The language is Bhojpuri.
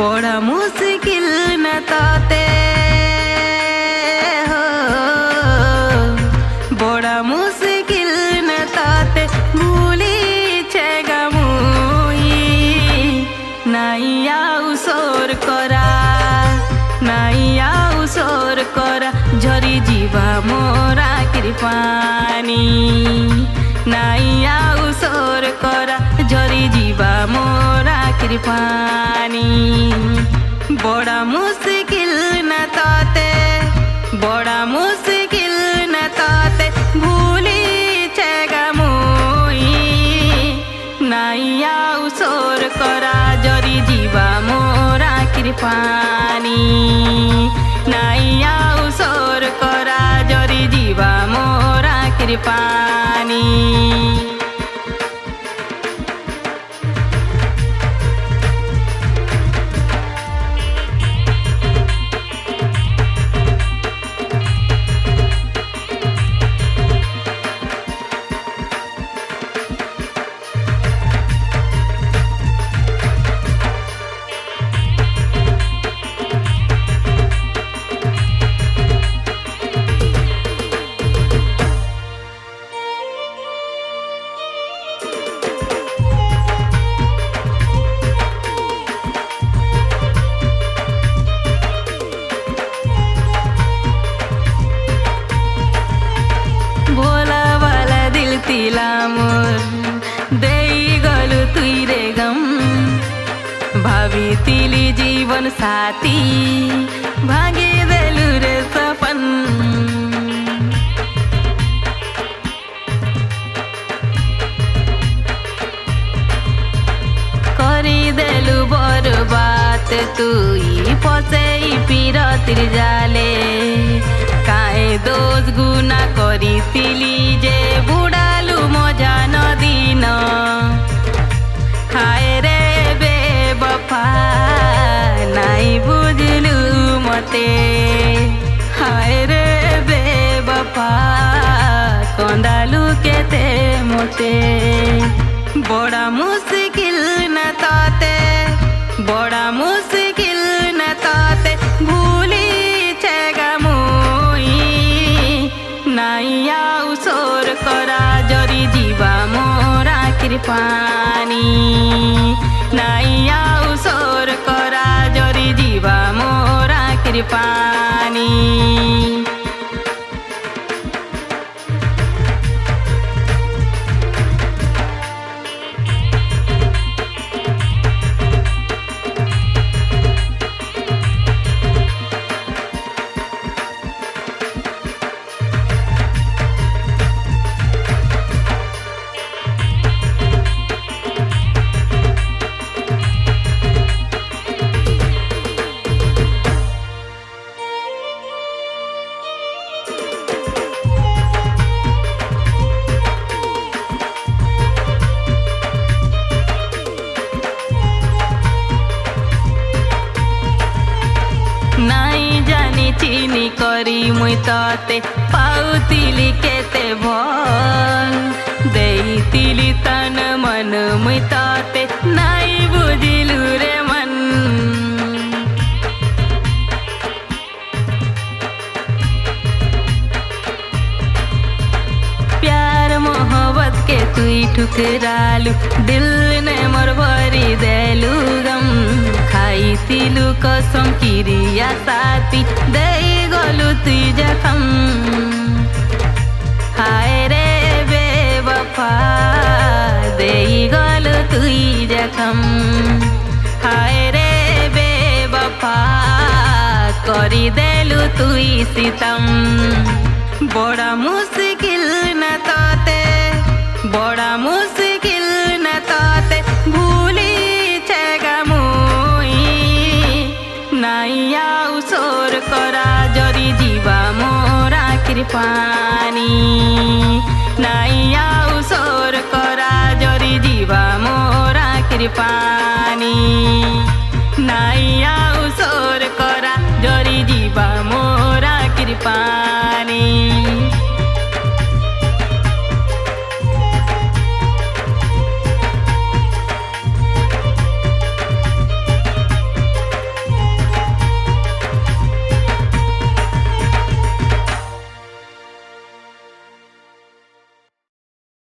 बड़ा मुश्किल न ताते हो, बड़ा मुश्किल न ताते भूली छेगा मुई नाई आउ सोर करा, नाई आउ सोर करा झरी जीवा मोरा कृपानी, नाई आउ सोर करा झरी जीवा मोरा कृपानी। बड़ा मुश्किल न ताते, बड़ा मुश्किल न ताते भूली छेगा मुई नाई आउ सोर करा झरी जीवा मोरा कृपानी, नाई आउ सोर करा झरी जीवा मोरा कृपानी। तिला मोर देई गलु तुई रे गम, भावी तिली जीवन साथी भागे देलु रे सपन। करी देलु बर्बाद तुई पसेई पिरतिर जाले, काए दोष गुना करी तिली जे बुडालु मजा नदिन। हाय रे बेवफा नाई बुझलु मते, हाय रे बेवफा कंदालु केते मोते। बड़ा मुश्किल न ताते, बड़ा मुश्किल न ताते भूली छेगा मुई नाई आउ सोर करा झरी जीवा मोरा कृपानी, नाई आउ सोर करा झरी जीवा मोरा कृपानी। नाई जानी चिनी करी मुई तते पाउतिली केते भल, देइतिली तन मन मुई तते नाई बुझिलु रे मन। प्यार मोहब्बत के तुई ठुकरालु दिल ने मोर भरी देलु गम, खाई तिलु कसम किरिया साथी देई गलु तुई जखम। हाय रे बेवफा देई गलु तुई जखम, हाय रे बेवफा करी देलु तुई सितम। बड़ा मुश्किल न ताते, बड़ा मुश्किल न ताते भूली छेगा मुई नाई आउ सोर करा झरी जीवा मोरा कृपानी, नाई आउ सोर करा झरी जीवा मोरा कृपानी, नाई आउ सोर करा झरी जीवा मोरा कृपानी।